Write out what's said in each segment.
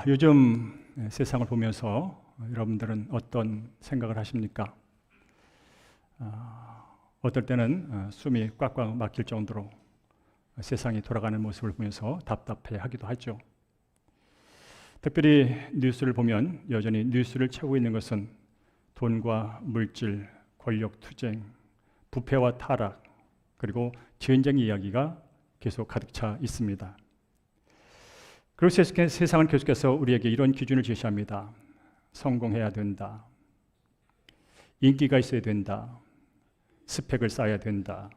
요즘 세상을 보면서 여러분들은 어떤 생각을 하십니까? 어떨 때는 숨이 꽉꽉 막힐 정도로 세상이 돌아가는 모습을 보면서 답답해 하기도 하죠. 특별히 뉴스를 보면 여전히 뉴스를 채우고 있는 것은 돈과 물질, 권력 투쟁, 부패와 타락, 그리고 전쟁 이야기가 계속 가득 차 있습니다. 그리고 세상은 계속해서 우리에게 이런 기준을 제시합니다. 성공해야 된다. 인기가 있어야 된다. 스펙을 쌓아야 된다.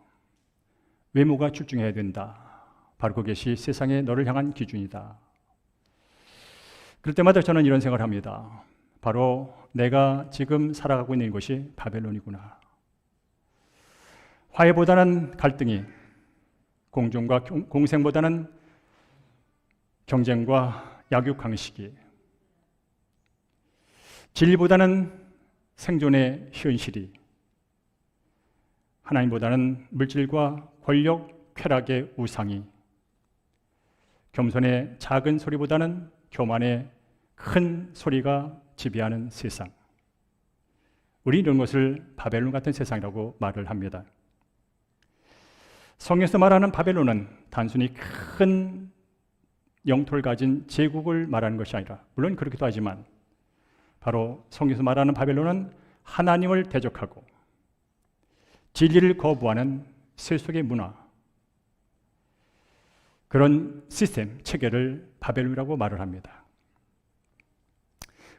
외모가 출중해야 된다. 바로 그것이 세상의 너를 향한 기준이다. 그럴 때마다 저는 이런 생각을 합니다. 바로 내가 지금 살아가고 있는 곳이 바벨론이구나. 화해보다는 갈등이, 공존과 공생보다는 경쟁과 약육강식이, 진리보다는 생존의 현실이, 하나님보다는 물질과 권력, 쾌락의 우상이, 겸손의 작은 소리보다는 교만의 큰 소리가 지배하는 세상. 우리 이런 것을 바벨론 같은 세상이라고 말을 합니다. 성경에서 말하는 바벨론은 단순히 큰 영토를 가진 제국을 말하는 것이 아니라, 물론 그렇기도 하지만 바로 성경에서 말하는 바벨론은 하나님을 대적하고 진리를 거부하는 세속의 문화, 그런 시스템, 체계를 바벨론이라고 말을 합니다.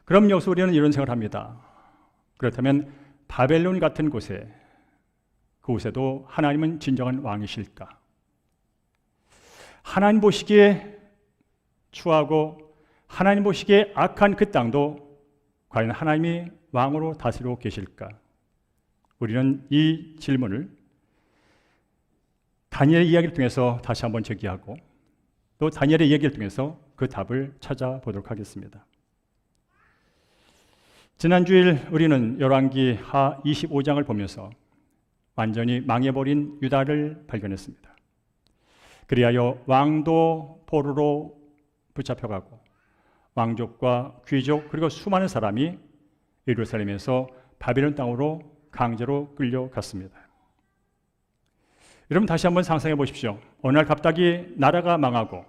그럼 여기서 우리는 이런 생각을 합니다. 그렇다면 바벨론 같은 곳에, 그곳에도 하나님은 진정한 왕이실까? 하나님 보시기에 추하고 하나님 보시기에 악한 그 땅도 과연 하나님이 왕으로 다스리고 계실까? 우리는 이 질문을 다니엘의 이야기를 통해서 다시 한번 제기하고 또 다니엘의 얘기를 통해서 그 답을 찾아보도록 하겠습니다. 지난 주일 우리는 열왕기 하 25장을 보면서 완전히 망해버린 유다를 발견했습니다. 그리하여 왕도 포로로 붙잡혀가고 왕족과 귀족 그리고 수많은 사람이 예루살렘에서 바벨론 땅으로 강제로 끌려갔습니다. 여러분 다시 한번 상상해 보십시오. 어느 날 갑자기 나라가 망하고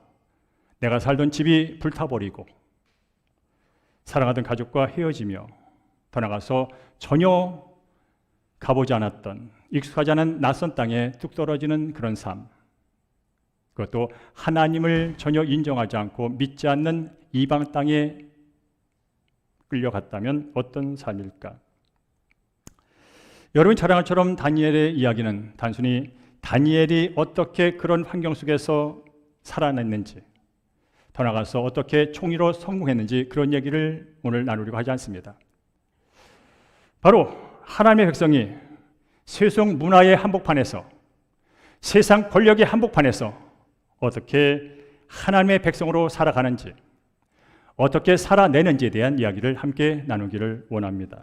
내가 살던 집이 불타버리고 사랑하던 가족과 헤어지며 더 나가서 전혀 가보지 않았던 익숙하지 않은 낯선 땅에 뚝 떨어지는 그런 삶, 그것도 하나님을 전혀 인정하지 않고 믿지 않는 이방 땅에 끌려갔다면 어떤 삶일까? 여러분 잘 아는 것처럼 다니엘의 이야기는 단순히 다니엘이 어떻게 그런 환경 속에서 살아냈는지, 더 나아가서 어떻게 총리로 성공했는지 그런 얘기를 오늘 나누려고 하지 않습니다. 바로 하나님의 백성이 세속 문화의 한복판에서, 세상 권력의 한복판에서 어떻게 하나님의 백성으로 살아가는지, 어떻게 살아내는지에 대한 이야기를 함께 나누기를 원합니다.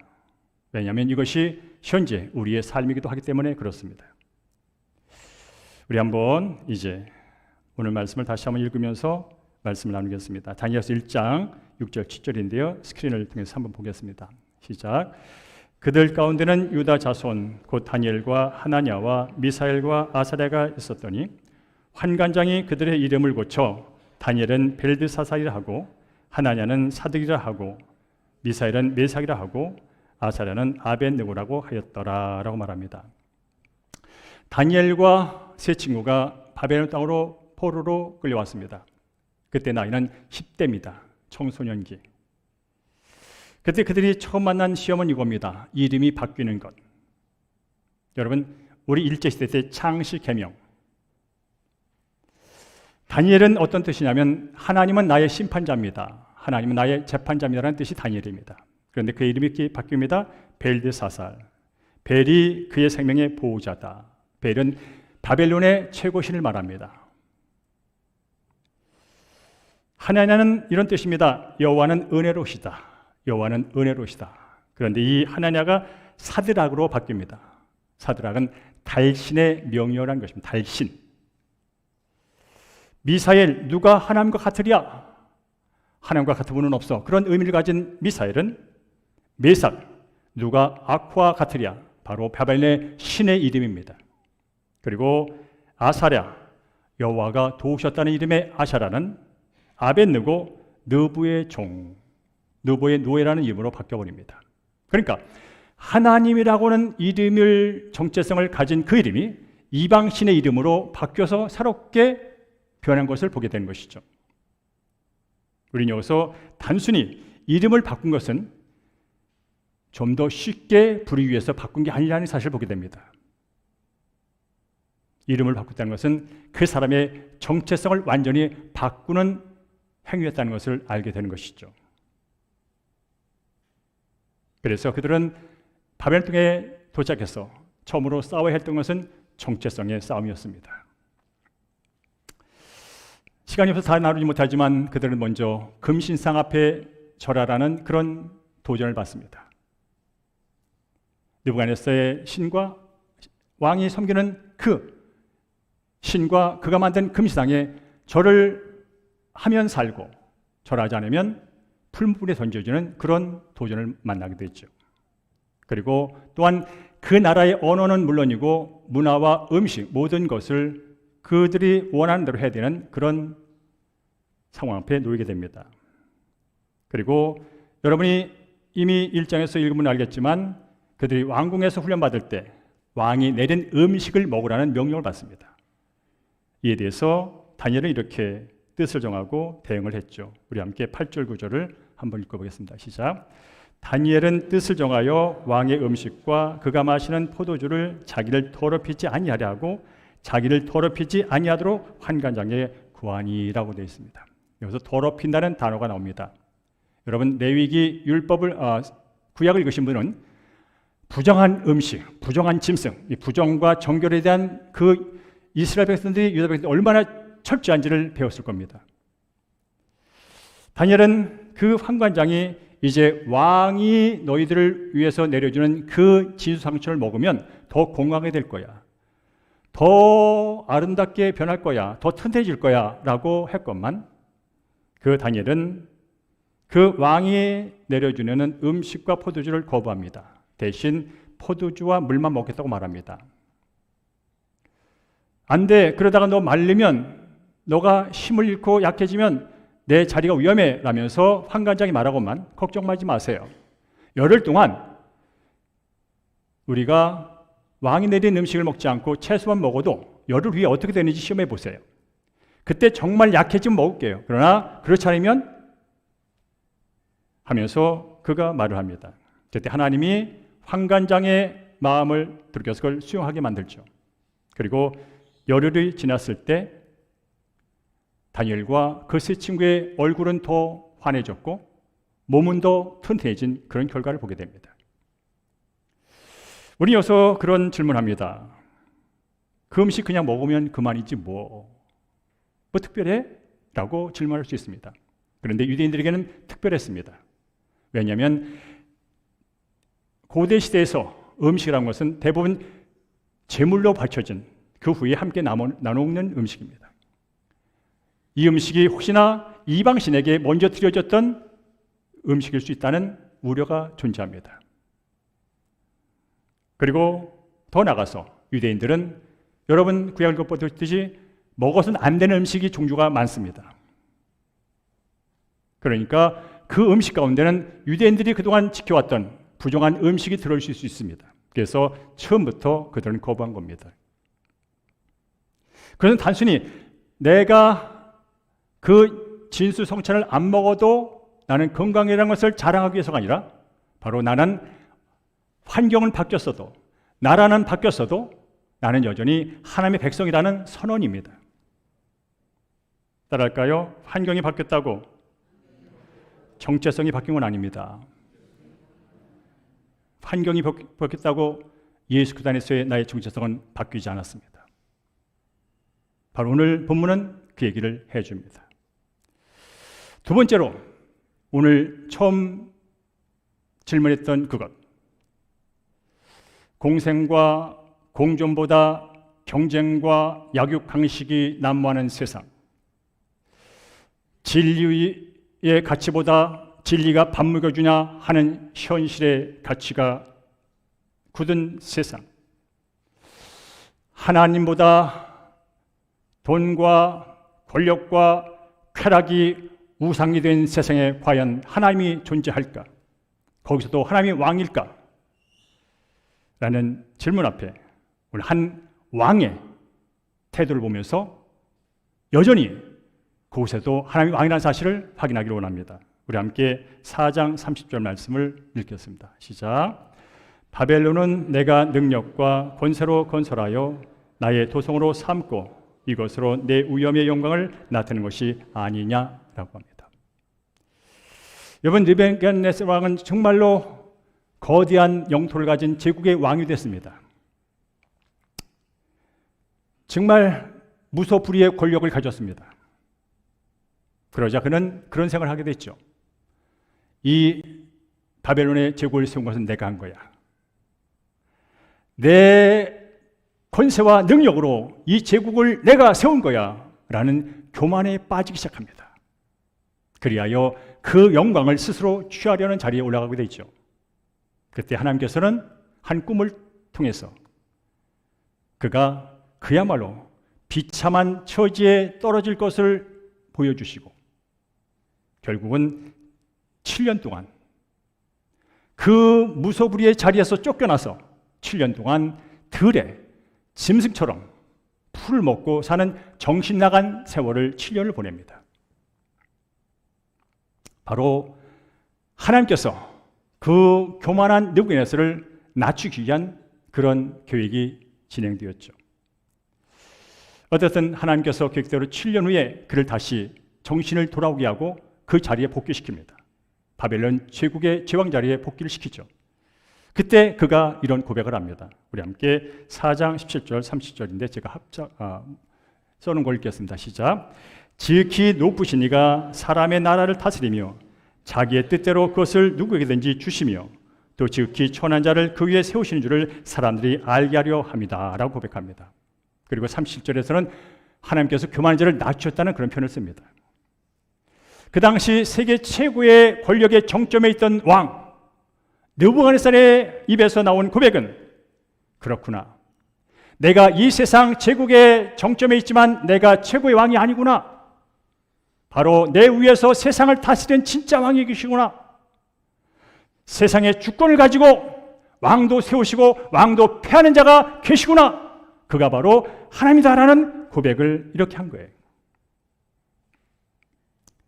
왜냐하면 이것이 현재 우리의 삶이기도 하기 때문에 그렇습니다. 우리 한번 이제 오늘 말씀을 다시 한번 읽으면서 말씀을 나누겠습니다. 다니엘서 1장 6절 7절인데요. 스크린을 통해서 한번 보겠습니다. 시작. 그들 가운데는 유다 자손 곧 다니엘과 하나냐와 미사엘과 아사랴가 있었더니 환관장이 그들의 이름을 고쳐 다니엘은 벨드사살이라 하고 하나냐는 사득이라 하고 미사엘은 메삭이라 하고 아사랴는 아벳느고라고 하였더라 라고 말합니다. 다니엘과 세 친구가 바벨론 땅으로 포로로 끌려왔습니다. 그때 나이는 10대입니다. 청소년기. 그때 그들이 처음 만난 시험은 이겁니다. 이름이 바뀌는 것. 여러분, 우리 일제시대 때 창씨 계명. 다니엘은 어떤 뜻이냐면 하나님은 나의 심판자입니다. 하나님은 나의 재판자입니다라는 뜻이 다니엘입니다. 그런데 그 이름이 바뀝니다. 벨드사살. 벨이 그의 생명의 보호자다. 벨은 바벨론의 최고신을 말합니다. 하나냐는 이런 뜻입니다. 여호와는 은혜로우시다. 여호와는 은혜로우시다. 그런데 이 하나냐가 사드락으로 바뀝니다. 사드락은 달신의 명령이라는 것입니다. 달신. 미사엘, 누가 하나님과 같으랴? 하나님과 같은 분은 없어. 그런 의미를 가진 미사엘은 메삭, 누가 아쿠아 가트리아, 바로 바벨론의 신의 이름입니다. 그리고 아사랴, 여호와가 도우셨다는 이름의 아샤라는 아벳느고, 느부의 종, 느부의 노예라는 이름으로 바뀌어버립니다. 그러니까 하나님이라고는 이름을, 정체성을 가진 그 이름이 이방신의 이름으로 바뀌어서 새롭게 변한 것을 보게 되는 것이죠. 우리는 여기서 단순히 이름을 바꾼 것은 좀 더 쉽게 부르기 위해서 바꾼 게 아니라는 사실을 보게 됩니다. 이름을 바꿨다는 것은 그 사람의 정체성을 완전히 바꾸는 행위였다는 것을 알게 되는 것이죠. 그래서 그들은 바벨론 땅에 도착해서 처음으로 싸워야 했던 것은 정체성의 싸움이었습니다. 시간이 없어서 다 나누지 못하지만 그들은 먼저 금신상 앞에 절하라는 그런 도전을 받습니다. 느부갓네살의 신과 왕이 섬기는 그 신과 그가 만든 금신상에 절을 하면 살고 절하지 않으면 풀무불에 던져주는 그런 도전을 만나게 되죠. 그리고 또한 그 나라의 언어는 물론이고 문화와 음식 모든 것을 그들이 원하는 대로 해야 되는 그런 상황 앞에 놓이게 됩니다. 그리고 여러분이 이미 1장에서 읽으면 알겠지만 그들이 왕궁에서 훈련받을 때 왕이 내린 음식을 먹으라는 명령을 받습니다. 이에 대해서 다니엘은 이렇게 뜻을 정하고 대응을 했죠. 우리 함께 8절 9절을 한번 읽어보겠습니다. 시작. 다니엘은 뜻을 정하여 왕의 음식과 그가 마시는 포도주를 자기를 더럽히지 아니하려 하고 자기를 더럽히지 아니하도록 환관장에 구하니라고 되어 있습니다. 여기서 더럽힌다는 단어가 나옵니다. 여러분 레위기 율법을 구약을 읽으신 분은 부정한 음식, 부정한 짐승, 이 부정과 정결에 대한 그 이스라엘 백성들이 유다 백성들이 얼마나 철저한지를 배웠을 겁니다. 다니엘은 그 환관장이 이제 왕이 너희들을 위해서 내려주는 그 진수상처를 먹으면 더 건강하게 될 거야, 더 아름답게 변할 거야, 더 튼튼해질 거야 라고 했건만 그 다니엘은 그 왕이 내려주는 음식과 포도주를 거부합니다. 대신 포도주와 물만 먹겠다고 말합니다. 안 돼. 그러다가 너 말리면, 너가 힘을 잃고 약해지면 내 자리가 위험해 라면서 환관장이 말하고만 걱정 마지 마세요. 열흘 동안 우리가 왕이 내린 음식을 먹지 않고 채소만 먹어도 열흘 후에 어떻게 되는지 시험해 보세요. 그때 정말 약해지면 먹을게요. 그러나 그렇지 않으면 하면서 그가 말을 합니다. 그때 하나님이 환관장의 마음을 들여서 그걸 수용하게 만들죠. 그리고 열흘이 지났을 때 다니엘과 그 세 친구의 얼굴은 더 환해졌고 몸은 더 튼튼해진 그런 결과를 보게 됩니다. 우리 여기서 그런 질문합니다. 그 음식 그냥 먹으면 그만이지 뭐 특별해? 라고 질문할 수 있습니다. 그런데 유대인들에게는 특별했습니다. 왜냐하면 고대 시대에서 음식이라는 것은 대부분 제물로 바쳐진 그 후에 함께 나눠 먹는 음식입니다. 이 음식이 혹시나 이방신에게 먼저 드려졌던 음식일 수 있다는 우려가 존재합니다. 그리고 더 나아가서 유대인들은 여러분 구약을 보듯이 먹어서는 안 되는 음식이 종류가 많습니다. 그러니까 그 음식 가운데는 유대인들이 그동안 지켜왔던 부정한 음식이 들어있을 수 있습니다. 그래서 처음부터 그들은 거부한 겁니다. 그래서 단순히 내가 그 진수성찬을 안 먹어도 나는 건강이라는 것을 자랑하기 위해서가 아니라 바로 나는 환경은 바뀌었어도 나라는 바뀌었어도 나는 여전히 하나님의 백성이라는 선언입니다. 따라할까요? 환경이 바뀌었다고 정체성이 바뀐 건 아닙니다. 환경이 바뀌었다고 예수 그리스도 안에서의 나의 정체성은 바뀌지 않았습니다. 바로 오늘 본문은 그 얘기를 해줍니다. 두 번째로 오늘 처음 질문했던 그것, 공생과 공존보다 경쟁과 약육강식이 난무하는 세상, 진리의 진리의 가치보다 진리가 밥 먹여주냐 하는 현실의 가치가 굳은 세상, 하나님보다 돈과 권력과 쾌락이 우상이 된 세상에 과연 하나님이 존재할까? 거기서도 하나님이 왕일까? 라는 질문 앞에 오늘 한 왕의 태도를 보면서 여전히 그곳에도 하나님이 왕이라는 사실을 확인하기를 원합니다. 우리 함께 4장 30절 말씀을 읽겠습니다. 시작. 바벨론은 내가 능력과 권세로 건설하여 나의 도성으로 삼고 이것으로 내 위엄의 영광을 나타내는 것이 아니냐라고 합니다. 여러분, 느부갓네살 왕은 정말로 거대한 영토를 가진 제국의 왕이 됐습니다. 정말 무소불위의 권력을 가졌습니다. 그러자 그는 그런 생각을 하게 됐죠. 이 바벨론의 제국을 세운 것은 내가 한 거야. 내 권세와 능력으로 이 제국을 내가 세운 거야 라는 교만에 빠지기 시작합니다. 그리하여 그 영광을 스스로 취하려는 자리에 올라가게 되죠. 그때 하나님께서는 한 꿈을 통해서 그가 그야말로 비참한 처지에 떨어질 것을 보여주시고 결국은 7년 동안 그 무소불위의 자리에서 쫓겨나서 7년 동안 들에 짐승처럼 풀을 먹고 사는 정신 나간 세월을 7년을 보냅니다. 바로 하나님께서 그 교만한 느부갓네살을 낮추기 위한 그런 계획이 진행되었죠. 어쨌든 하나님께서 계획대로 7년 후에 그를 다시 정신을 돌아오게 하고 그 자리에 복귀시킵니다. 바벨론 제국의 제왕 자리에 복귀를 시키죠. 그때 그가 이런 고백을 합니다. 우리 함께 4장 17절 30절인데 제가 써놓은 걸 읽겠습니다. 시작. 지극히 높으신 이가 사람의 나라를 다스리며 자기의 뜻대로 그것을 누구에게든지 주시며 또 지극히 천한 자를 그 위에 세우시는 줄을 사람들이 알게 하려 합니다 라고 고백합니다. 그리고 37절에서는 하나님께서 교만한 자를 낮추었다는 그런 표현을 씁니다. 그 당시 세계 최고의 권력의 정점에 있던 왕 느부갓네살의 입에서 나온 고백은 그렇구나. 내가 이 세상 제국의 정점에 있지만 내가 최고의 왕이 아니구나. 바로 내 위에서 세상을 다스리는 진짜 왕이 계시구나. 세상의 주권을 가지고 왕도 세우시고 왕도 패하는 자가 계시구나. 그가 바로 하나님이다라는 고백을 이렇게 한 거예요.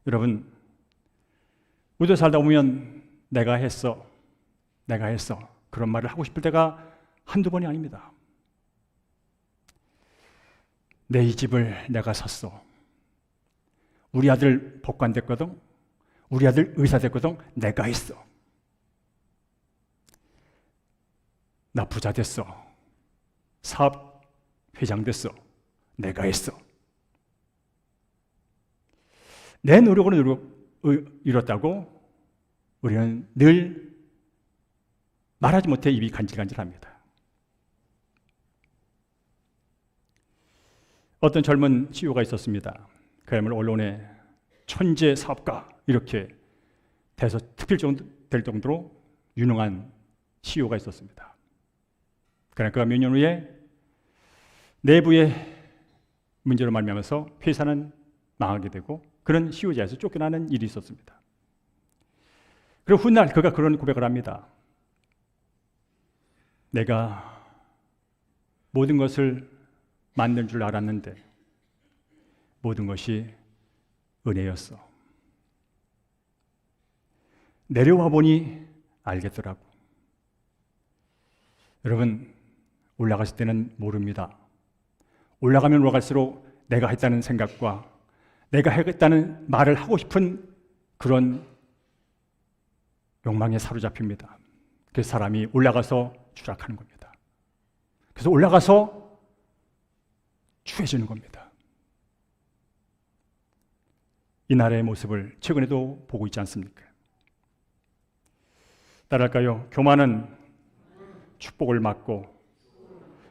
여러분, 우리도 살다 보면 내가 했어 그런 말을 하고 싶을 때가 한두 번이 아닙니다. 내 이 집을 내가 샀어. 우리 아들 법관 됐거든. 우리 아들 의사 됐거든. 내가 했어. 나 부자 됐어. 사업 회장 됐어. 내가 했어. 내 노력으로 이뤘다고 우리는 늘 말하지 못해 입이 간질간질합니다. 어떤 젊은 CEO가 있었습니다. 그야말로 언론의 천재 사업가 이렇게 돼서 특필될 정도로 유능한 CEO가 있었습니다. 그러나 그가 몇 년 후에 내부의 문제로 말미암아서 회사는 망하게 되고 그런 CEO자에서 쫓겨나는 일이 있었습니다. 그리고 훗날 그가 그런 고백을 합니다. 내가 모든 것을 만들 줄 알았는데 모든 것이 은혜였어. 내려와 보니 알겠더라고. 여러분, 올라갔을 때는 모릅니다. 올라가면 올라갈수록 내가 했다는 생각과 내가 하겠다는 말을 하고 싶은 그런 욕망에 사로잡힙니다. 그 사람이 올라가서 추락하는 겁니다. 그래서 올라가서 추해지는 겁니다. 이 나라의 모습을 최근에도 보고 있지 않습니까? 따라할까요? 교만은 축복을 막고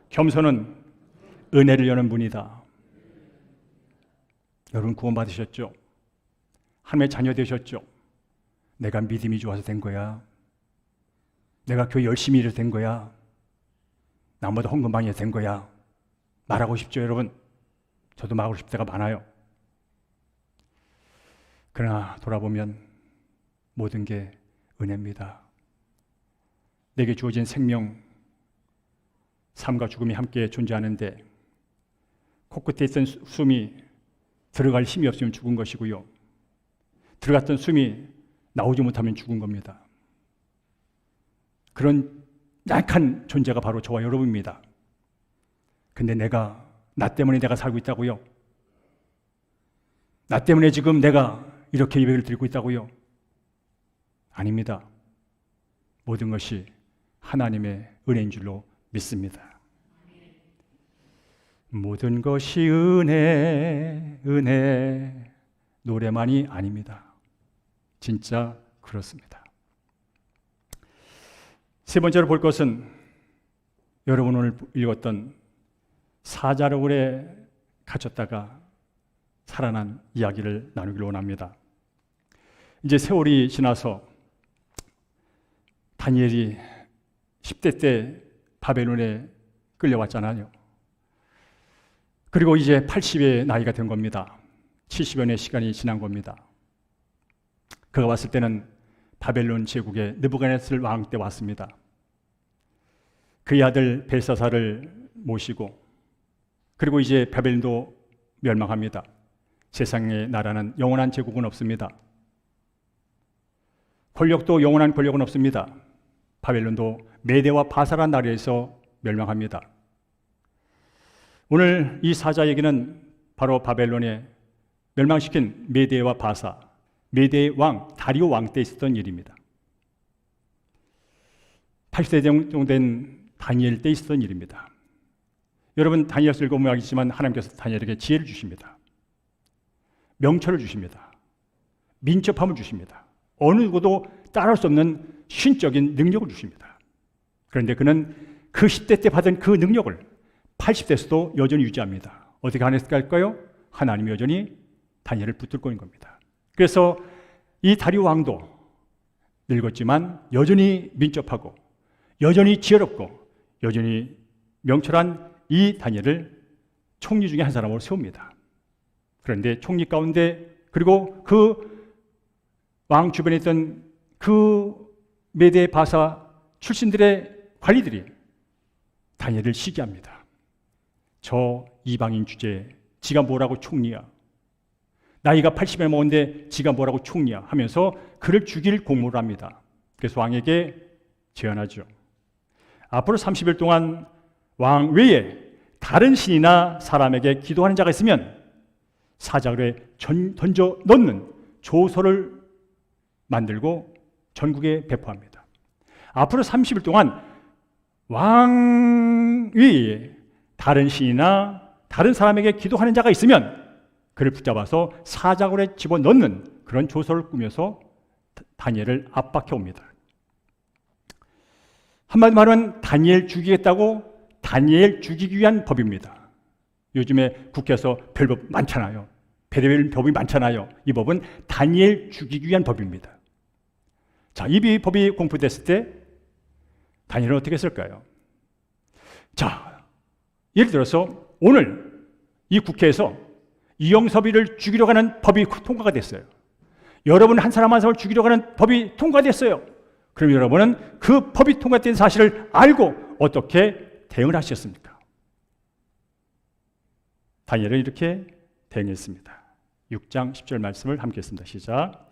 겸손은 은혜를 여는 문이다. 여러분 구원 받으셨죠? 하나님의 자녀 되셨죠. 내가 믿음이 좋아서 된 거야. 내가 교회 열심히 일해서 된 거야. 나보다 헌금 많이 해서 된 거야. 말하고 싶죠, 여러분? 저도 말하고 싶을 때가 많아요. 그러나 돌아보면 모든 게 은혜입니다. 내게 주어진 생명, 삶과 죽음이 함께 존재하는데 코끝에 있던 숨이 들어갈 힘이 없으면 죽은 것이고요. 들어갔던 숨이 나오지 못하면 죽은 겁니다. 그런 약한 존재가 바로 저와 여러분입니다. 근데 나 때문에 내가 살고 있다고요? 나 때문에 지금 내가 이렇게 예배를 드리고 있다고요? 아닙니다. 모든 것이 하나님의 은혜인 줄로 믿습니다. 모든 것이 은혜 노래만이 아닙니다. 진짜 그렇습니다. 세 번째로 볼 것은 여러분 오늘 읽었던 사자굴에 갇혔다가 살아난 이야기를 나누기를 원합니다. 이제 세월이 지나서 다니엘이 10대 때 바벨론에 끌려왔잖아요. 그리고 이제 80의 나이가 된 겁니다. 70여 년의 시간이 지난 겁니다. 그가 왔을 때는 바벨론 제국의 느부갓네살 왕 때 왔습니다. 그의 아들 벨사살을 모시고 그리고 이제 바벨론도 멸망합니다. 세상의 나라는 영원한 제국은 없습니다. 권력도 영원한 권력은 없습니다. 바벨론도 메대와 바사란 나라에서 멸망합니다. 오늘 이 사자 얘기는 바로 바벨론에 멸망시킨 메대와 바사, 메대의 왕 다리오 왕 때 있었던 일입니다. 80세 정도 된 다니엘 때 있었던 일입니다. 여러분 다니엘서 읽어보면 알겠지만 하나님께서 다니엘에게 지혜를 주십니다. 명철을 주십니다. 민첩함을 주십니다. 어느 누구도 따라할 수 없는 신적인 능력을 주십니다. 그런데 그는 그 10대 때 받은 그 능력을 80대에서도 여전히 유지합니다. 어떻게 가능했을까요? 하나님이 여전히 다니엘을 붙들고 있는 겁니다. 그래서 이 다리오 왕도 늙었지만 여전히 민첩하고 여전히 지혜롭고 여전히 명철한 이 다니엘을 총리 중에 한 사람으로 세웁니다. 그런데 총리 가운데 그리고 그 왕 주변에 있던 그 메대 바사 출신들의 관리들이 다니엘을 시기합니다. 저 이방인 주제에 지가 뭐라고 총리야? 나이가 80에 먹었는데 지가 뭐라고 총리야? 하면서 그를 죽일 공모를 합니다. 그래서 왕에게 제안하죠. 앞으로 30일 동안 왕 외에 다른 신이나 사람에게 기도하는 자가 있으면 사자굴에 던져 넣는 조서를 만들고 전국에 배포합니다. 앞으로 30일 동안 왕 외에 다른 신이나 다른 사람에게 기도하는 자가 있으면 그를 붙잡아서 사자굴에 집어넣는 그런 조서를 꾸며서 다니엘을 압박해 옵니다. 한마디로 말하면 다니엘 죽이겠다고 다니엘 죽이기 위한 법입니다. 요즘에 국회에서 별법 많잖아요. 별의별 법이 많잖아요. 이 법은 다니엘 죽이기 위한 법입니다. 자, 이 법이 공포됐을 때 다니엘은 어떻게 했을까요? 자, 예를 들어서 오늘 이 국회에서 이영섭이를 죽이려고 하는 법이 통과가 됐어요. 여러분 한 사람 한 사람을 죽이려고 하는 법이 통과됐어요. 그럼 여러분은 그 법이 통과된 사실을 알고 어떻게 대응을 하셨습니까? 다니엘은 이렇게 대응했습니다. 6장 10절 말씀을 함께 했습니다. 시작.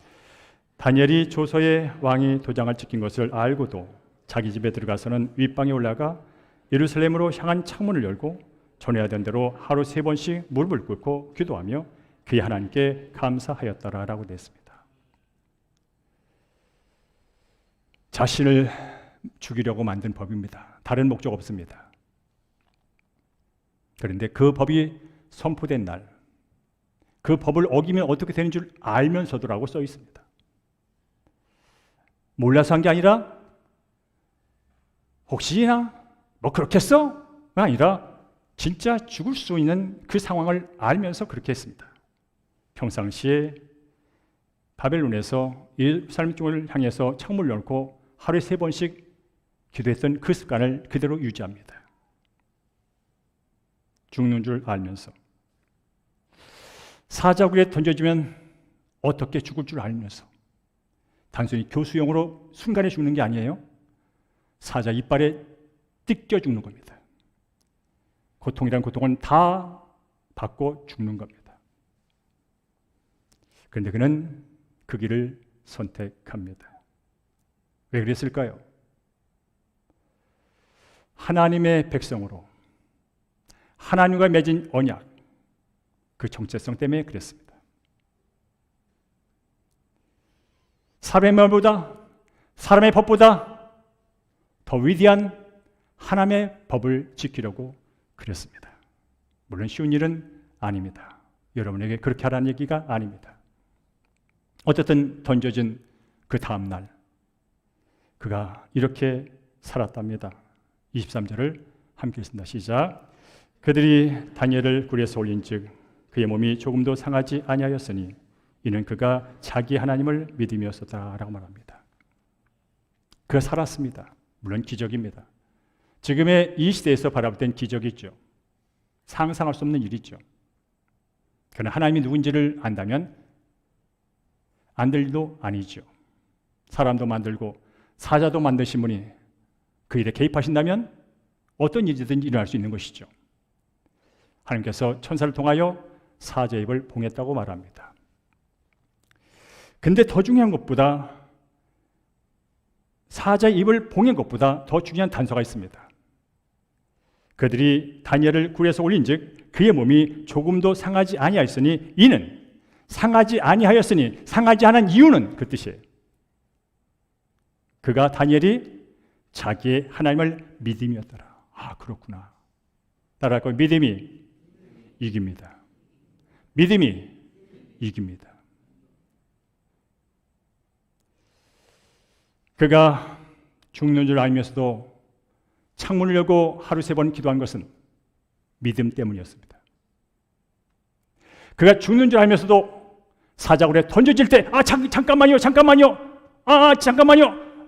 다니엘이 조서에 왕이 도장을 찍힌 것을 알고도 자기 집에 들어가서는 윗방에 올라가 예루살렘으로 향한 창문을 열고 전해야 되는 대로 하루 3번씩 무릎을 꿇고 기도하며 그의 하나님께 감사하였더라라고 됐습니다. 자신을 죽이려고 만든 법입니다. 다른 목적 없습니다. 그런데 그 법이 선포된 날, 그 법을 어기면 어떻게 되는 줄 알면서도라고 써 있습니다. 몰라서 한 게 아니라 혹시나 뭐 그렇겠어? 아니라 진짜 죽을 수 있는 그 상황을 알면서 그렇게 했습니다. 평상시에 바벨론에서 예루살렘 쪽을 향해서 창문을 열고 하루에 3번씩 기도했던 그 습관을 그대로 유지합니다. 죽는 줄 알면서. 사자굴에 던져지면 어떻게 죽을 줄 알면서. 단순히 교수용으로 순간에 죽는 게 아니에요. 사자 이빨에 뜯겨 죽는 겁니다. 고통이란 고통은 다 받고 죽는 겁니다. 그런데 그는 그 길을 선택합니다. 왜 그랬을까요? 하나님의 백성으로 하나님과 맺은 언약, 그 정체성 때문에 그랬습니다. 사람의 말보다, 사람의 법보다 더 위대한 하나님의 법을 지키려고 그랬습니다. 물론 쉬운 일은 아닙니다. 여러분에게 그렇게 하라는 얘기가 아닙니다. 어쨌든 던져진 그 다음 날 그가 이렇게 살았답니다. 23절을 함께 읽습니다. 시작. 그들이 다니엘을 굴에서 올린즉 그의 몸이 조금도 상하지 아니하였으니 이는 그가 자기 하나님을 믿음이었었다라고 말합니다. 그가 살았습니다. 물론 기적입니다. 지금의 이 시대에서 바라볼 땐 기적이죠. 상상할 수 없는 일이죠. 그러나 하나님이 누군지를 안다면 안 될 일도 아니죠. 사람도 만들고 사자도 만드신 분이 그 일에 개입하신다면 어떤 일이든지 일어날 수 있는 것이죠. 하나님께서 천사를 통하여 사자의 입을 봉했다고 말합니다. 근데 더 중요한 것보다 사자의 입을 봉한 것보다 더 중요한 단서가 있습니다. 그들이 다니엘을 굴에서 올린즉 그의 몸이 조금도 상하지 아니하였으니 이는 상하지 아니하였으니 상하지 않은 이유는 그 뜻이에요. 그가 다니엘이 자기의 하나님을 믿음이었더라. 아 그렇구나. 따라할 믿음이 이깁니다. 믿음이 이깁니다. 그가 죽는 줄 알면서도 창문을 열고 하루 3번 기도한 것은 믿음 때문이었습니다. 그가 죽는 줄 알면서도 사자굴에 던져질 때 잠깐만요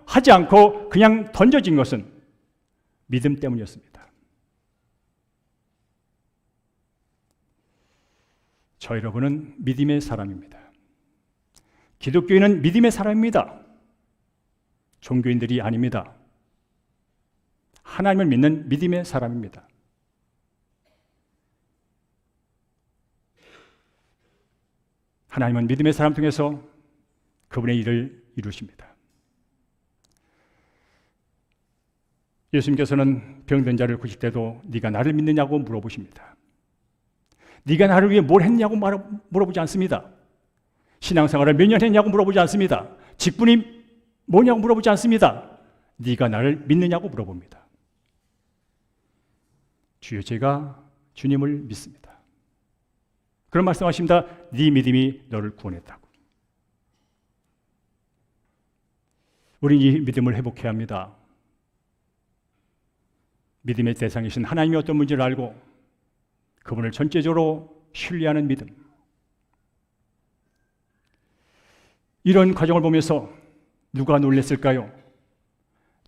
하지 않고 그냥 던져진 것은 믿음 때문이었습니다. 저 여러분은 믿음의 사람입니다. 기독교인은 믿음의 사람입니다. 종교인들이 아닙니다. 하나님을 믿는 믿음의 사람입니다. 하나님은 믿음의 사람 통해서 그분의 일을 이루십니다. 예수님께서는 병든 자를 고칠 때도 네가 나를 믿느냐고 물어보십니다. 네가 나를 위해 뭘 했냐고 물어보지 않습니다. 신앙생활을 몇 년 했냐고 물어보지 않습니다. 직분이 뭐냐고 물어보지 않습니다. 네가 나를 믿느냐고 물어봅니다. 주여 제가 주님을 믿습니다. 그런 말씀하십니다. 네 믿음이 너를 구원했다고. 우리는 이 믿음을 회복해야 합니다. 믿음의 대상이신 하나님이 어떤 문제를 알고 그분을 전체적으로 신뢰하는 믿음. 이런 과정을 보면서 누가 놀랐을까요?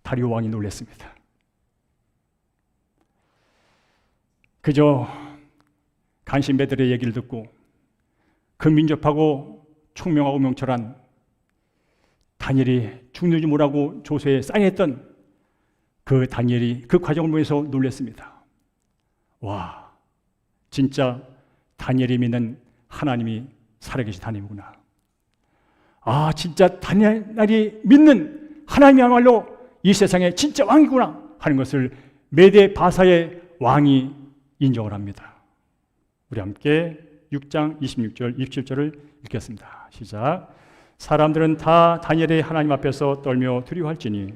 다리오 왕이 놀랐습니다. 그저 간신배들의 얘기를 듣고 그 민첩하고 총명하고 명철한 다니엘이 죽는지 뭐라고 조서에 사인했던 그 다니엘이 그 과정을 보면서 놀랐습니다. 와, 진짜 다니엘이 믿는 하나님이 살아계신 하나님이구나. 아, 진짜 다니엘이 믿는 하나님이야말로 이 세상의 진짜 왕이구나 하는 것을 메데 바사의 왕이 인정을 합니다. 우리 함께 6장 26절, 27절을 읽겠습니다. 시작. 사람들은 다 다니엘의 하나님 앞에서 떨며 두려워할지니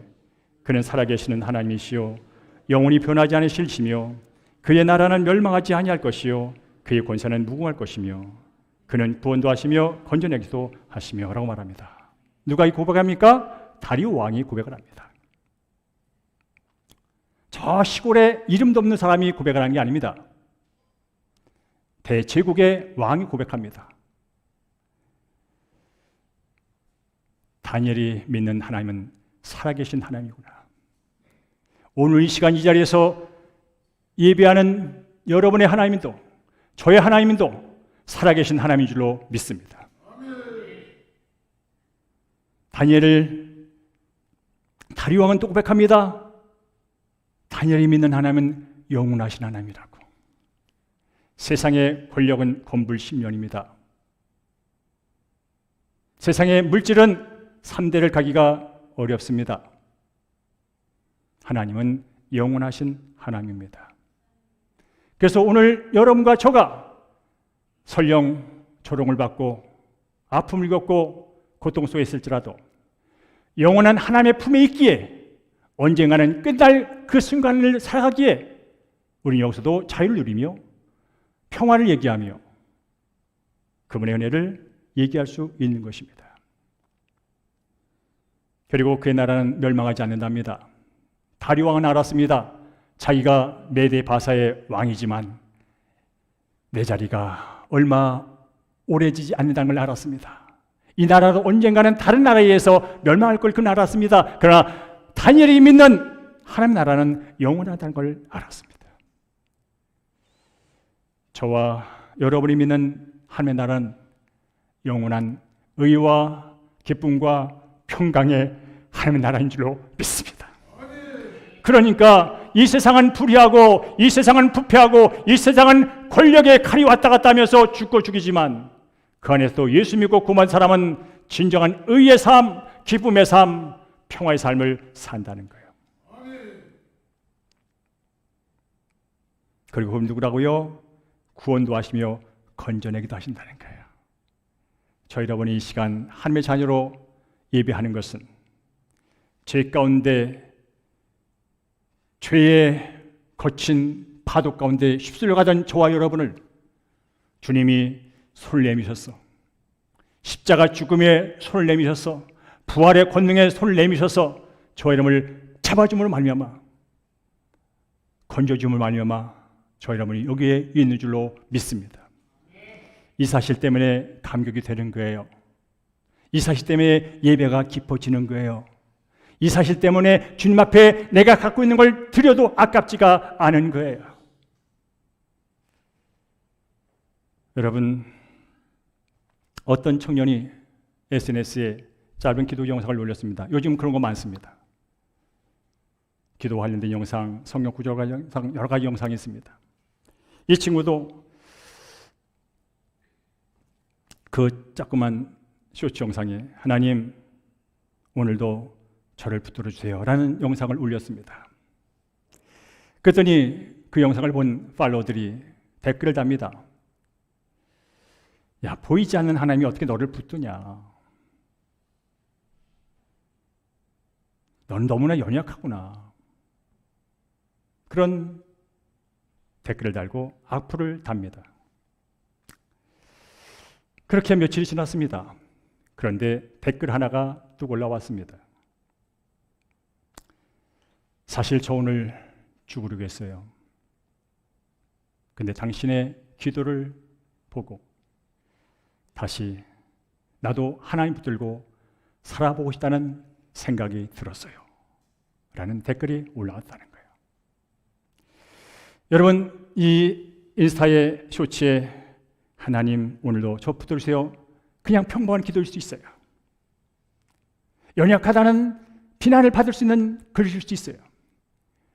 그는 살아계시는 하나님이시요 영원히 변하지 않으실시며 그의 나라는 멸망하지 아니할 것이요 그의 권세는 무궁할 것이며 그는 구원도 하시며 건져내기도 하시며 라고 말합니다. 누가 이 고백합니까? 다리오 왕이 고백을 합니다. 저 시골에 이름도 없는 사람이 고백을 하는 게 아닙니다. 대제국의 왕이 고백합니다. 다니엘이 믿는 하나님은 살아계신 하나님이구나. 오늘 이 시간 이 자리에서 예배하는 여러분의 하나님도, 저의 하나님도 살아계신 하나님인 줄로 믿습니다. 다니엘을 다리왕은 또 고백합니다. 다니엘이 믿는 하나님은 영원하신 하나님이라고. 세상의 권력은 곤불신명입니다. 세상의 물질은 3대를 가기가 어렵습니다. 하나님은 영원하신 하나님입니다. 그래서 오늘 여러분과 저가 설령 조롱을 받고 아픔을 겪고 고통 속에 있을지라도 영원한 하나님의 품에 있기에 언젠가는 끝날 그 순간을 살아가기에 우리는 여기서도 자유를 누리며 평화를 얘기하며 그분의 은혜를 얘기할 수 있는 것입니다. 그리고 그의 나라는 멸망하지 않는답니다. 다리왕은 알았습니다. 자기가 메데 바사의 왕이지만 내 자리가 얼마 오래지지 않는다는 걸 알았습니다. 이 나라도 언젠가는 다른 나라에 의해서 멸망할 걸 그는 알았습니다. 그러나 다니엘이 믿는 하나님 나라는 영원하다는 걸 알았습니다. 저와 여러분이 믿는 하나님의 나라는 영원한 의와 기쁨과 평강의 하나님의 나라인 줄로 믿습니다. 그러니까 이 세상은 불의하고 이 세상은 부패하고 이 세상은 권력의 칼이 왔다 갔다 하면서 죽고 죽이지만 그 안에서 예수 믿고 구원한 사람은 진정한 의의 삶, 기쁨의 삶, 평화의 삶을 산다는 거예요. 그리고 그분 누구라고요? 구원도 하시며 건져내기도 하신다는 거예요. 저희 여러분이 이 시간 하나님의 자녀로 예배하는 것은 죄 가운데 죄의 거친 파도 가운데 휩쓸려 가던 저와 여러분을 주님이 손을 내미셔서 십자가 죽음에 손을 내미셔서 부활의 권능에 손을 내미셔서 저와 여러분을 잡아줌으로 말미암아 건져줌으로 말미암아 저와 여러분이 여기에 있는 줄로 믿습니다. 이 사실 때문에 감격이 되는 거예요. 이 사실 때문에 예배가 깊어지는 거예요. 이 사실 때문에 주님 앞에 내가 갖고 있는 걸 드려도 아깝지가 않은 거예요. 여러분, 어떤 청년이 SNS에 짧은 기도 영상을 올렸습니다. 요즘 그런 거 많습니다. 기도 관련된 영상, 성경 구절 영상, 여러 가지 영상이 있습니다. 이 친구도 그 자꾸만 쇼츠 영상에 하나님 오늘도 저를 붙들어 주세요 라는 영상을 올렸습니다. 그랬더니 그 영상을 본 팔로워들이 댓글을 답니다. 야, 보이지 않는 하나님이 어떻게 너를 붙드냐. 넌 너무나 연약하구나. 그런 댓글을 달고 악플을 답니다. 그렇게 며칠이 지났습니다. 그런데 댓글 하나가 뚝 올라왔습니다. 사실 저 오늘 죽으려겠어요. 근데 당신의 기도를 보고 다시 나도 하나님 붙들고 살아보고 싶다는 생각이 들었어요. 라는 댓글이 올라왔다는 거예요. 여러분, 이 인스타의 쇼츠에 하나님 오늘도 저 붙들으세요. 그냥 평범한 기도일 수 있어요. 연약하다는 비난을 받을 수 있는 글일 수 있어요.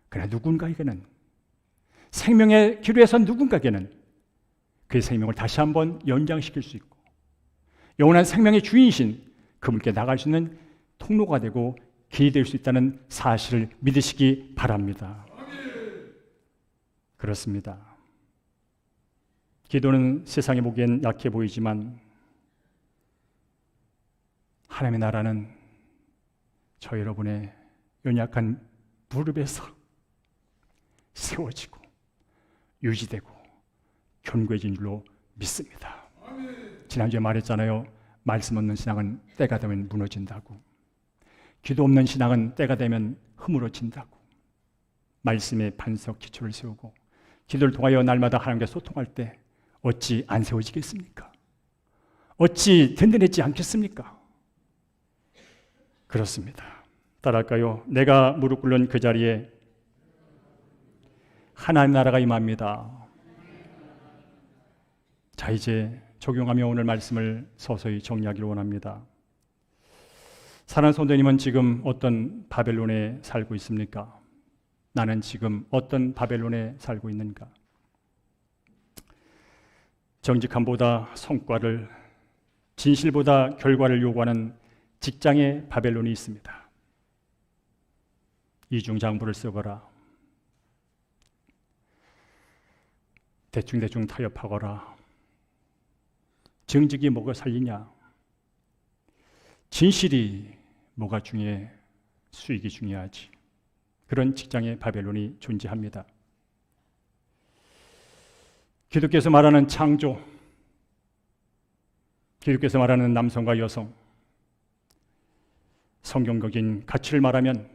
그러나 누군가에게는 생명의 기로에서 누군가에게는 그의 생명을 다시 한번 연장시킬 수 있고 영원한 생명의 주인이신 그분께 나갈 수 있는 통로가 되고 길이 될 수 있다는 사실을 믿으시기 바랍니다. 그렇습니다. 기도는 세상에 보기엔 약해 보이지만 하나님의 나라는 저 여러분의 연약한 무릎에서 세워지고 유지되고 견고해진 줄로 믿습니다. 지난주에 말했잖아요. 말씀 없는 신앙은 때가 되면 무너진다고. 기도 없는 신앙은 때가 되면 허물어진다고. 말씀의 반석 기초를 세우고 기도를 통하여 날마다 하나님과 소통할 때 어찌 안 세워지겠습니까? 어찌 든든해지지 않겠습니까? 그렇습니다. 따라할까요? 내가 무릎 꿇는 그 자리에 하나님 나라가 임합니다. 자, 이제 적용하며 오늘 말씀을 서서히 정리하기를 원합니다. 사랑하는 성도님은 지금 어떤 바벨론에 살고 있습니까? 나는 지금 어떤 바벨론에 살고 있는가? 정직함보다 성과를, 진실보다 결과를 요구하는 직장의 바벨론이 있습니다. 이중장부를 쓰거라, 대충 타협하거라, 정직이 뭐가 살리냐, 진실이 뭐가 중요해, 수익이 중요하지. 그런 직장의 바벨론이 존재합니다. 기독교에서 말하는 창조, 기독교에서 말하는 남성과 여성, 성경적인 가치를 말하면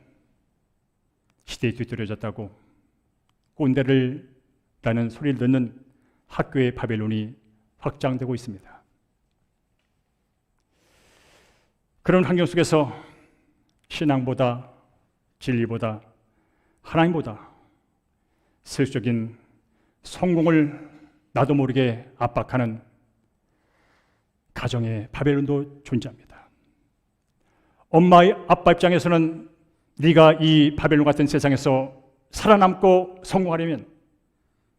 시대에 뒤떨어졌다고 꼰대를 라는 소리를 듣는 학교의 바벨론이 확장되고 있습니다. 그런 환경 속에서 신앙보다, 진리보다, 하나님보다 세속적인 성공을 나도 모르게 압박하는 가정의 바벨론도 존재합니다. 엄마의 아빠 입장에서는 네가 이 바벨론 같은 세상에서 살아남고 성공하려면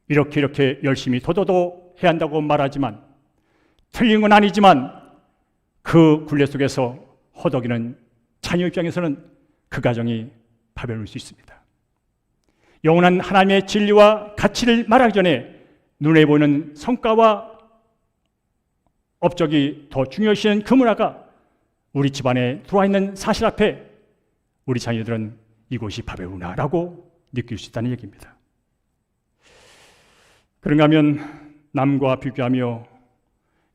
이렇게 열심히 도도도 해야 한다고 말하지만, 틀린 건 아니지만 그 굴레 속에서 허덕이는 자녀 입장에서는 그 가정이 바벨론일 수 있습니다. 영원한 하나님의 진리와 가치를 말하기 전에 눈에 보이는 성과와 업적이 더 중요시하는 그 문화가 우리 집안에 들어와 있는 사실 앞에 우리 자녀들은 이곳이 바벨론이라고 느낄 수 있다는 얘기입니다. 그런가 하면 남과 비교하며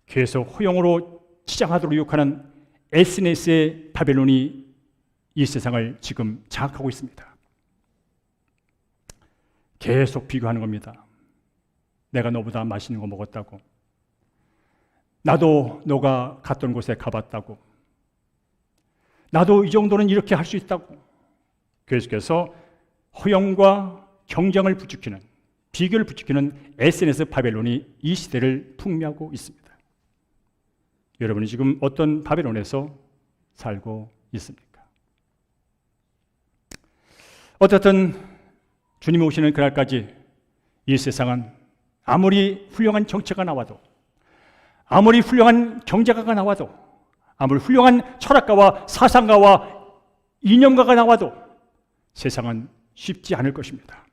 계속 허용으로 치장하도록 유혹하는 SNS의 바벨론이 이 세상을 지금 장악하고 있습니다. 계속 비교하는 겁니다. 내가 너보다 맛있는 거 먹었다고, 나도 너가 갔던 곳에 가봤다고, 나도 이 정도는 이렇게 할 수 있다고, 계속해서 허용과 경쟁을 부추기는, 비교를 부추기는 SNS 바벨론이 이 시대를 풍미하고 있습니다. 여러분이 지금 어떤 바벨론에서 살고 있습니까? 어떻든 주님이 오시는 그날까지 이 세상은 아무리 훌륭한 정체가 나와도, 아무리 훌륭한 경제가가 나와도, 아무리 훌륭한 철학가와 사상가와 이념가가 나와도 세상은 쉽지 않을 것입니다.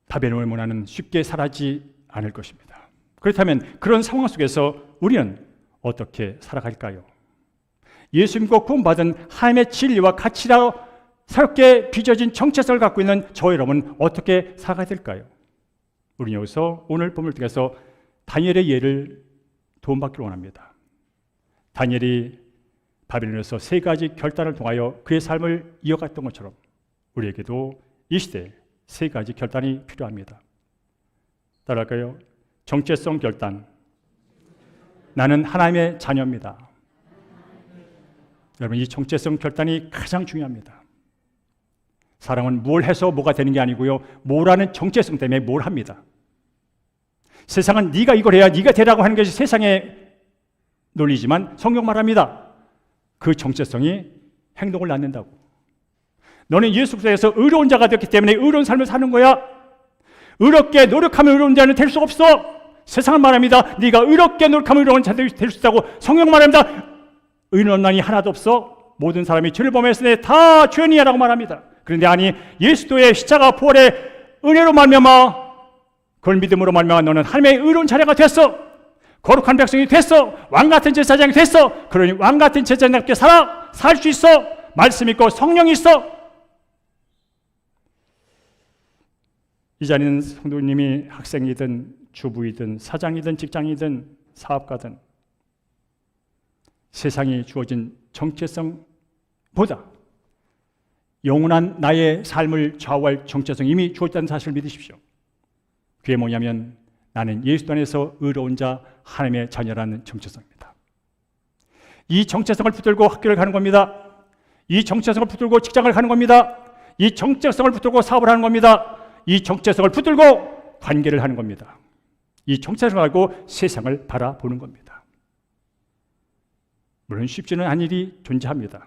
바벨론의 문화는 쉽게 사라지지 않을 것입니다. 그렇다면 그런 상황 속에서 우리는 어떻게 살아갈까요? 예수 믿고 구원받은 하나님의 진리와 가치로 새롭게 빚어진 정체성을 갖고 있는 저 여러분 어떻게 살아가야 될까요? 우리는 여기서 오늘 본문을 통해서 다니엘의 예를 도움받기를 원합니다. 다니엘이 바벨론에서 3가지 결단을 통하여 그의 삶을 이어갔던 것처럼 우리에게도 이 시대에 3가지 결단이 필요합니다. 따라할까요? 정체성 결단. 나는 하나님의 자녀입니다. 여러분, 이 정체성 결단이 가장 중요합니다. 사람은 뭘 해서 뭐가 되는 게 아니고요, 뭐라는 정체성 때문에 뭘 합니다. 세상은 네가 이걸 해야 네가 되라고 하는 것이 세상의 논리지만 성경 말합니다. 그 정체성이 행동을 낳는다고. 너는 예수 그리스도에서 의로운 자가 되었기 때문에 의로운 삶을 사는 거야. 의롭게 노력하면 의로운 자는 될 수 없어. 세상은 말합니다. 네가 의롭게 노력하면 의로운 자 될 수 있다고. 성경 말합니다. 의로운 자이 하나도 없어. 모든 사람이 죄를 범했으니 다 죄인이야라고 말합니다. 그런데 아니, 예수도의 십자가 부활의 은혜로 말미암아, 그걸 믿음으로 말미암아 너는 하나님의 의로운 자녀가 됐어. 거룩한 백성이 됐어. 왕같은 제사장이 됐어. 그러니 왕같은 제사장답게 살 수 있어. 말씀 있고 성령이 있어. 이 자리는 성도님이 학생이든 주부이든 사장이든 직장이든 사업가든 세상이 주어진 정체성보다 영원한 나의 삶을 좌우할 정체성이 이미 주어졌다는 사실을 믿으십시오. 그게 뭐냐면 나는 예수 안에서 의로운 자, 하나님의 자녀라는 정체성입니다. 이 정체성을 붙들고 학교를 가는 겁니다. 이 정체성을 붙들고 직장을 가는 겁니다. 이 정체성을 붙들고 사업을 하는 겁니다. 이 정체성을 붙들고 관계를 하는 겁니다. 이 정체성을 알고 세상을 바라보는 겁니다. 물론 쉽지는 않은 일이 존재합니다.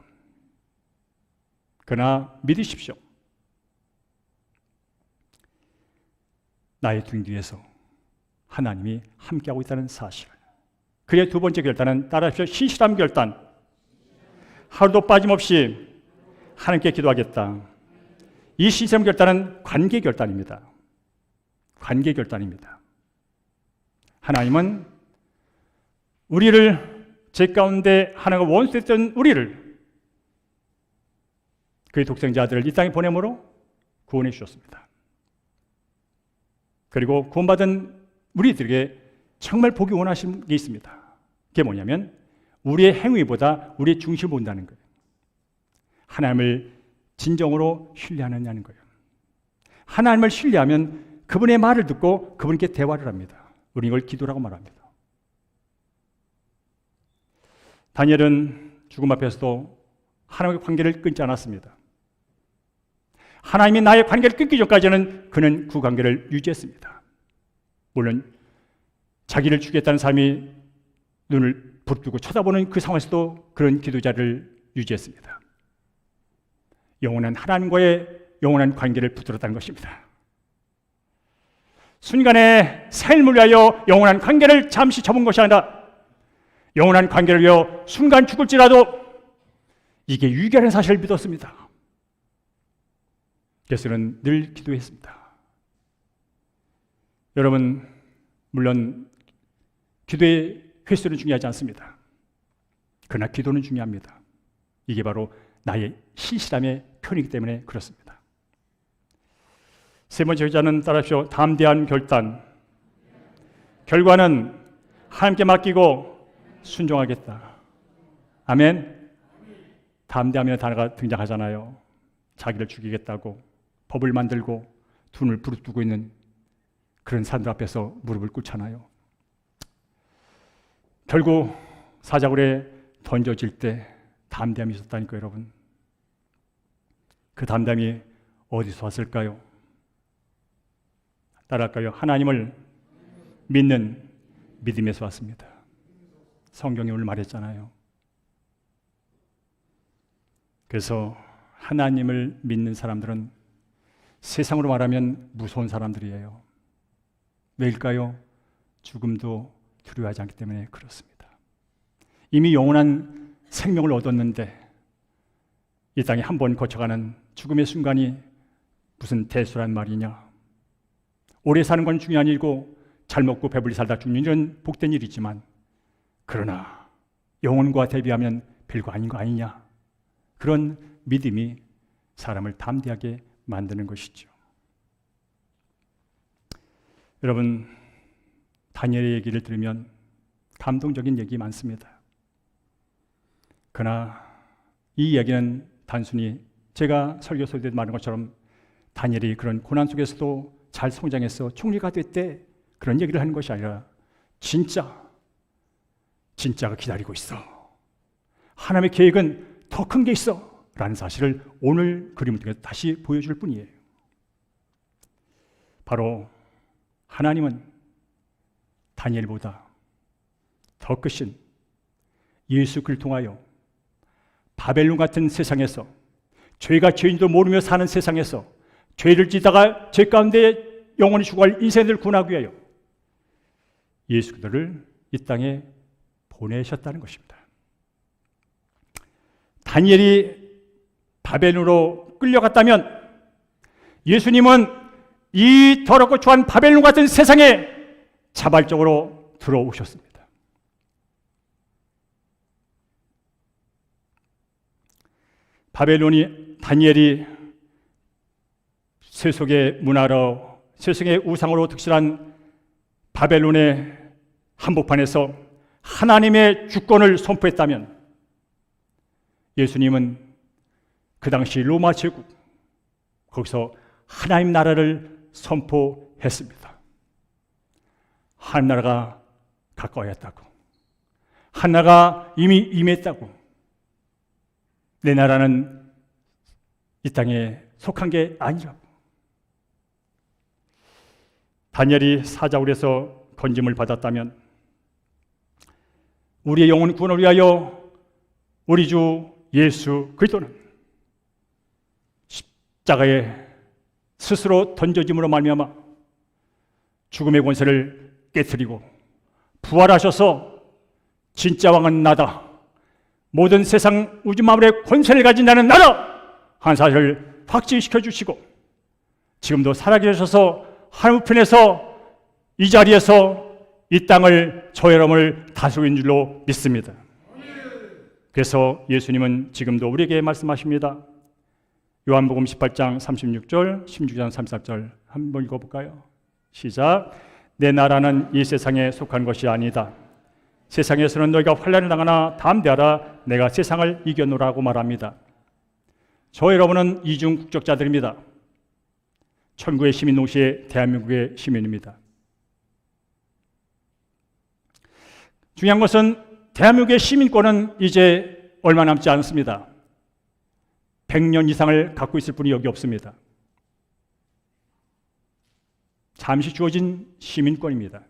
그러나 믿으십시오. 나의 등 뒤에서 하나님이 함께하고 있다는 사실. 그의 두 번째 결단은 따라하십시오. 신실함 결단. 하루도 빠짐없이 하나님께 기도하겠다. 이 신실함 결단은 관계 결단입니다. 관계 결단입니다. 하나님은 우리를 제 가운데 하나님과 원수했던 우리를 그의 독생자 아들을 이 땅에 보내므로 구원해 주셨습니다. 그리고 구원받은 우리들에게 정말 보기 원하시는 게 있습니다. 그게 뭐냐면 우리의 행위보다 우리의 중심을 본다는 거예요. 하나님을 진정으로 신뢰하느냐는 거예요. 하나님을 신뢰하면 그분의 말을 듣고 그분께 대화를 합니다. 우리는 이걸 기도라고 말합니다. 다니엘은 죽음 앞에서도 하나님의 관계를 끊지 않았습니다. 하나님이 나의 관계를 끊기 전까지는 그는 그 관계를 유지했습니다. 물론 자기를 죽이겠다는 사람이 눈을 부릅뜨고 쳐다보는 그 상황에서도 그런 기도자를 유지했습니다. 영원한 하나님과의 영원한 관계를 붙들었다는 것입니다. 순간의 삶을 위하여 영원한 관계를 잠시 접은 것이 아니라 영원한 관계를 위하여 순간 죽을지라도 이게 유익하는 사실을 믿었습니다. 그래서는 늘 기도했습니다. 여러분, 물론 기도의 횟수는 중요하지 않습니다. 그러나 기도는 중요합니다. 이게 바로 나의 신실함의 표현이기 때문에 그렇습니다. 세 번째 의자는 따라하십시오. 담대한 결단. 결과는 하나님께 맡기고 순종하겠다. 아멘. 담대함이라는 단어가 등장하잖아요. 자기를 죽이겠다고 법을 만들고 눈을 부릅뜨고 있는 그런 사람들 앞에서 무릎을 꿇잖아요. 결국 사자굴에 던져질 때 담대함이 있었다니까요, 여러분. 그 담대함이 어디서 왔을까요? 따라할까요? 하나님을 믿는 믿음에서 왔습니다. 성경이 오늘 말했잖아요. 그래서 하나님을 믿는 사람들은 세상으로 말하면 무서운 사람들이에요. 왜일까요? 죽음도 두려워하지 않기 때문에 그렇습니다. 이미 영원한 생명을 얻었는데 이 땅에 한 번 거쳐가는 죽음의 순간이 무슨 대수란 말이냐. 오래 사는 건 중요한 일이고 잘 먹고 배불리 살다 죽는 일은 복된 일이지만 그러나 영혼과 대비하면 별거 아닌 거 아니냐. 그런 믿음이 사람을 담대하게 만드는 것이죠. 여러분, 다니엘의 얘기를 들으면 감동적인 얘기 많습니다. 그러나 이 이야기는 단순히 제가 설교서에 말한 것처럼 다니엘이 그런 고난 속에서도 잘 성장해서 총리가 됐대 그런 얘기를 하는 것이 아니라 진짜가 기다리고 있어. 하나님의 계획은 더 큰 게 있어 라는 사실을 오늘 그림을 통해 다시 보여줄 뿐이에요. 바로 하나님은 다니엘보다 더 크신 예수 그리스도를 통하여 바벨론 같은 세상에서 죄가 죄인도 모르며 사는 세상에서 죄를 짓다가 죄 가운데 영원히 죽어갈 인생들을 구원하기 위하여 예수 그리스도를 이 땅에 보내셨다는 것입니다. 다니엘이 바벨론으로 끌려갔다면 예수님은 이 더럽고 추한 바벨론 같은 세상에 자발적으로 들어오셨습니다. 바벨론이 다니엘이 세속의 문화로 세상의 우상으로 득실한 바벨론의 한복판에서 하나님의 주권을 선포했다면 예수님은 그 당시 로마 제국 거기서 하나님 나라를 선포했습니다. 하나님 나라가 가까워졌다고, 한나가 이미 임했다고. 내 나라는 이 땅에 속한 게 아니라고. 다니엘이 사자굴에서 건짐을 받았다면 우리의 영혼 구원을 위하여 우리 주 예수 그리스도는 십자가에 스스로 던져짐으로 말미암아 죽음의 권세를 깨뜨리고 부활하셔서 진짜 왕은 나다, 모든 세상 우주 만물의 권세를 가진 나는 나다 한 사실을 확증시켜 주시고 지금도 살아계셔서 하늘 우편에서 이 자리에서 이 땅을 저 여러분을 다스리는 줄로 믿습니다. 그래서 예수님은 지금도 우리에게 말씀하십니다. 요한복음 18장 36절, 16장 34절 한번 읽어볼까요? 시작. 내 나라는 이 세상에 속한 것이 아니다. 세상에서는 너희가 환난을 당하나 담대하라, 내가 세상을 이겨노라고 말합니다. 저 여러분은 이중 국적자들입니다. 천국의 시민 동시에 대한민국의 시민입니다. 중요한 것은 대한민국의 시민권은 이제 얼마 남지 않습니다. 100년 이상을 갖고 있을 분이 여기 없습니다. 잠시 주어진 시민권입니다.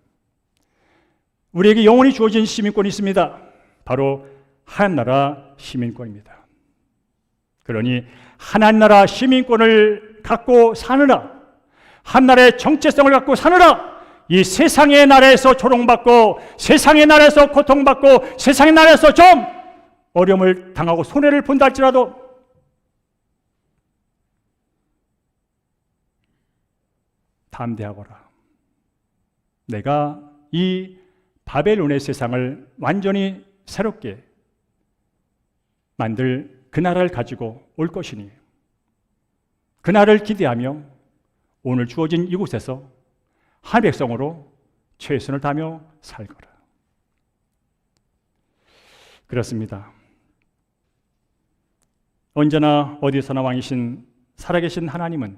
우리에게 영원히 주어진 시민권이 있습니다. 바로 하나나라 시민권입니다. 그러니 하나나라 시민권을 갖고 사느라, 한나라의 정체성을 갖고 사느라 이 세상의 나라에서 조롱받고 세상의 나라에서 고통받고 세상의 나라에서 좀 어려움을 당하고 손해를 본다 할지라도 담대하거라. 내가 이 바벨론의 세상을 완전히 새롭게 만들 그 나라를 가지고 올 것이니 그 나라를 기대하며 오늘 주어진 이곳에서 한 백성으로 최선을 다하며 살거라. 그렇습니다. 언제나 어디서나 왕이신 살아계신 하나님은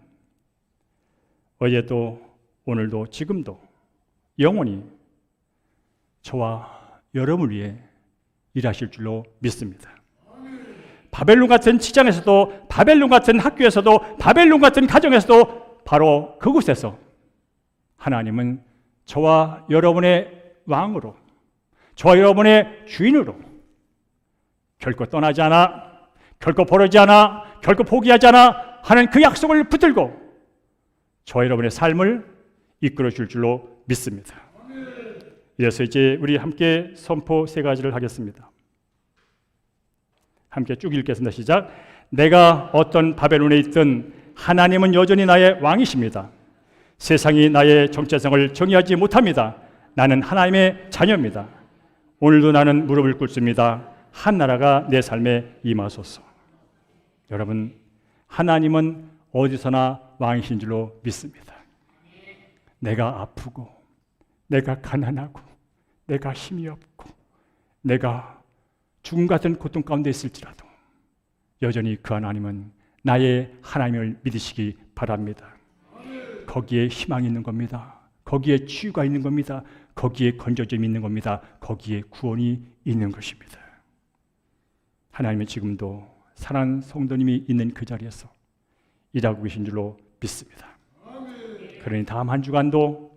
어제도 오늘도 지금도 영원히 저와 여러분을 위해 일하실 줄로 믿습니다. 바벨론 같은 직장에서도, 바벨론 같은 학교에서도, 바벨론 같은 가정에서도 바로 그곳에서 하나님은 저와 여러분의 왕으로, 저와 여러분의 주인으로 결코 떠나지 않아, 결코 버리지 않아, 결코 포기하지 않아 하는 그 약속을 붙들고 저와 여러분의 삶을 이끌어 줄 줄로 믿습니다. 이래서 이제 우리 함께 선포 세 가지를 하겠습니다. 함께 쭉 읽겠습니다. 시작. 내가 어떤 바벨론에 있든 하나님은 여전히 나의 왕이십니다. 세상이 나의 정체성을 정의하지 못합니다. 나는 하나님의 자녀입니다. 오늘도 나는 무릎을 꿇습니다. 한 나라가 내 삶에 임하소서. 여러분, 하나님은 어디서나 왕이신 줄로 믿습니다. 내가 아프고 내가 가난하고 내가 힘이 없고 내가 죽음 같은 고통 가운데 있을지라도 여전히 그 하나님은 나의 하나님을 믿으시기 바랍니다. 거기에 희망이 있는 겁니다. 거기에 치유가 있는 겁니다. 거기에 건져짐이 있는 겁니다. 거기에 구원이 있는 것입니다. 하나님은 지금도 사랑하는 성도님이 있는 그 자리에서 일하고 계신 줄로 믿습니다. 그러니 다음 한 주간도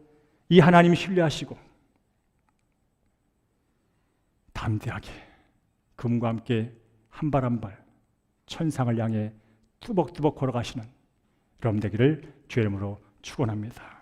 이 하나님 신뢰하시고 담대하게 그분과 함께 한 발 한 발 천상을 향해 뚜벅뚜벅 걸어가시는 여러분 되기를 주의 이름으로 축원합니다.